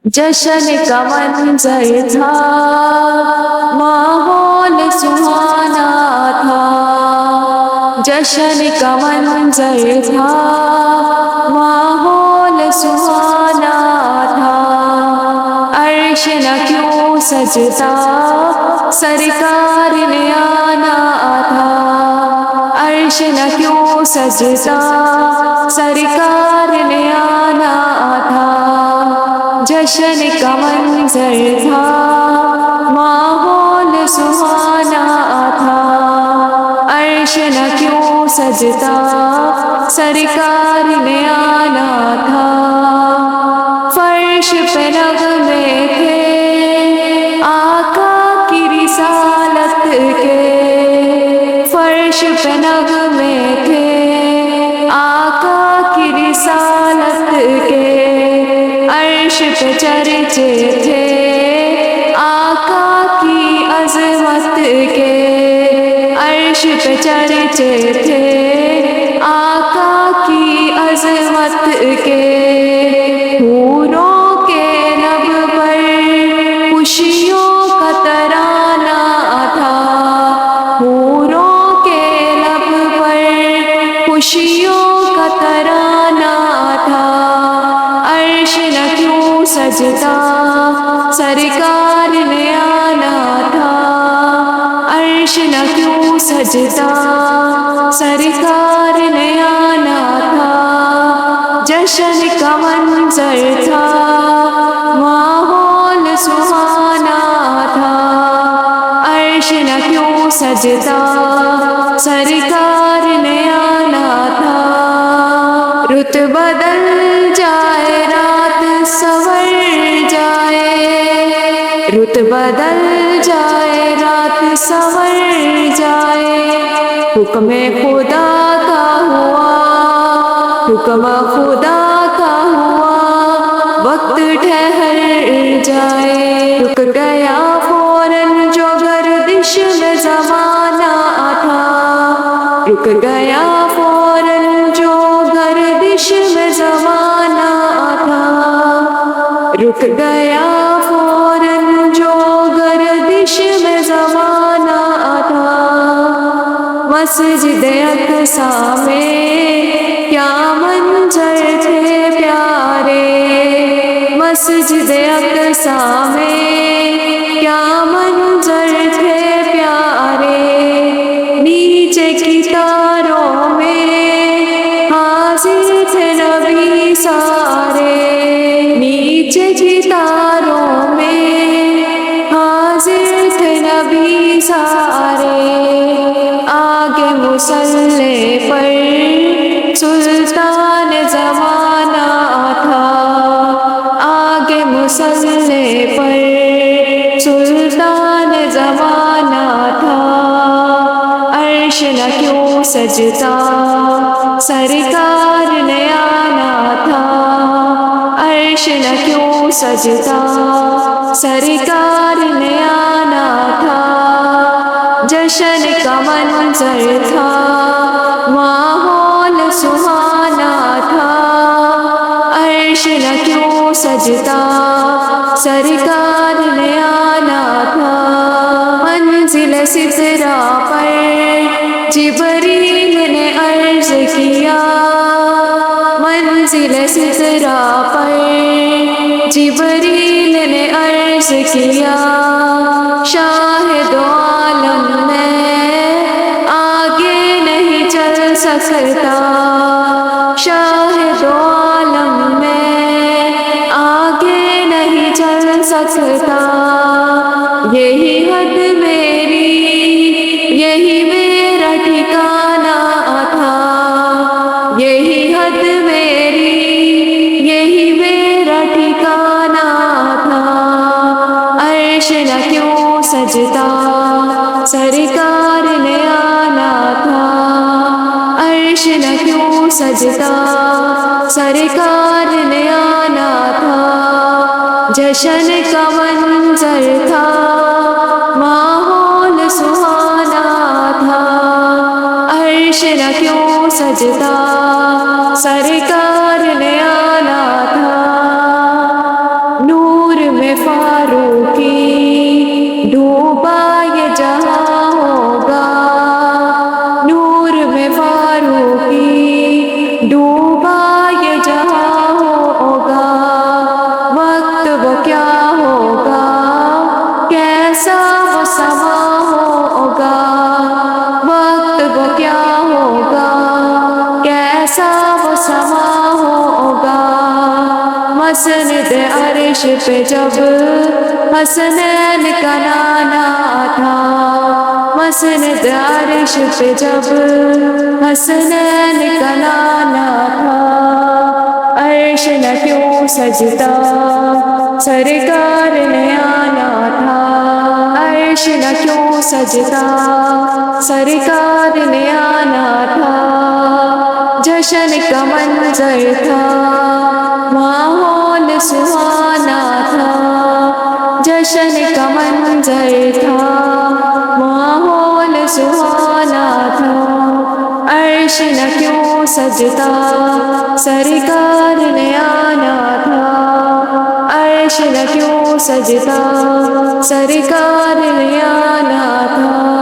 جشن کا منظر تھا، ماحول سہانا تھا، جشن کا منظر تھا، ماحول سہانا تھا، عرش نہ کیوں سجتا سرکار نے آنا تھا، عرش نہ کیوں سجتا سرکار نے آنا تھا، جشن کا منظر تھا، ماحول سہانا تھا، عرش نہ کیوں سجتا سرکار نے آنا تھا، فرش پہ نغمے تھے آقا کی رسالت کے، فرش پہ نغمے تھے آقا کی رسالت کے، عرش پہ چرچے تھے آقا کی عظمت کے، عرش پہ چرچے تھے آقا کی عظمت کے، حوروں کے لب پر خوشیوں کا ترانہ تھا، حوروں کے لب پر خوشیوں کا ترانہ تھا، عرش نہ کیوں سجتا سرکار نے آنا تھا، عرش نہ کیوں سجتا سرکار نے آنا تھا، جشن کا منظر تھا، ماحول سہانا تھا، عرش نہ کیوں سجتا سرکار نے آنا تھا، رت بدل جائے رات سنور جائے، رت بدل جائے رات سنور جائے، حکم خدا کا ہوا، حکم خدا کا ہوا، وقت ٹھہر جائے، رک گیا فوراً جو گردش میں زمانہ تھا، رک گیا فوراً جو گردش میں زمانہ تھا، رک گیا فوراً جو گردش میں زمانہ تھا، مسجد اقصیٰ میں کیا منظر تھے پیارے، مسجد اقصیٰ میں کیا منظر تھے پیارے، نیچے کی تاروں میں حاضر تھے نبی سارے، نیچے کی تاروں میں حاضر تھے نبی سارے، آگے مصلی پر سلطان زمانہ تھا، آگے مصلی پر سلطان زمانہ تھا، عرش نہ کیوں سجتا سرکار نے آنا تھا، عرش نہ کیوں سجتا سرکار نے آنا تھا، جشن کا منظر تھا، ماحول سہانا تھا، عرش نہ کیوں سجتا سرکار نے آنا تھا، منزل سدرہ پر جبریل نے عرض کیا، منزل سدرہ پر جبریل نے عرض کیا، شاہد عالم میں آگے نہیں چل سکتا، شاہد عالم میں آگے نہیں چل سکتا، یہی حد میری یہی میرا ٹھکانہ تھا، یہی حد میری یہی میرا ٹھکانہ تھا، عرش نہ کیوں سجتا سرکار نے آنا تھا، عرش نہ کیوں سجتا سرکار نے آنا تھا، جشن کا منظر تھا، ماحول سہانا تھا، عرش نہ کیوں سجتا سرکار نے آنا تھا، نور میں فاروقی ڈوبا یہ جہاں ہوگا، نور میں فاروقی ڈوبا یہ جہاں ہوگا، وقت وہ کیا ہوگا، کیسا وہ سما ہوگا، وقت وہ کیا ہوگا، کیسا وہ سما ہوگا۔ مسند عرش پہ جب حسنین کا نانا تھا، مسند عرش پہ جب حسنین کا نانا تھا، عرش نہ کیوں سجتا سرکار نے آنا تھا، عرش نہ کیوں سجتا سرکار نے آنا تھا، جشن کا منظر تھا ماحول سہانا تھا، جشن کا منظر تھا ماحول سہانا تھا، عرش نہ کیوں سجتا سرکار نے آنا تھا، عرش نہ کیوں سجتا سرکار نے آنا تھا۔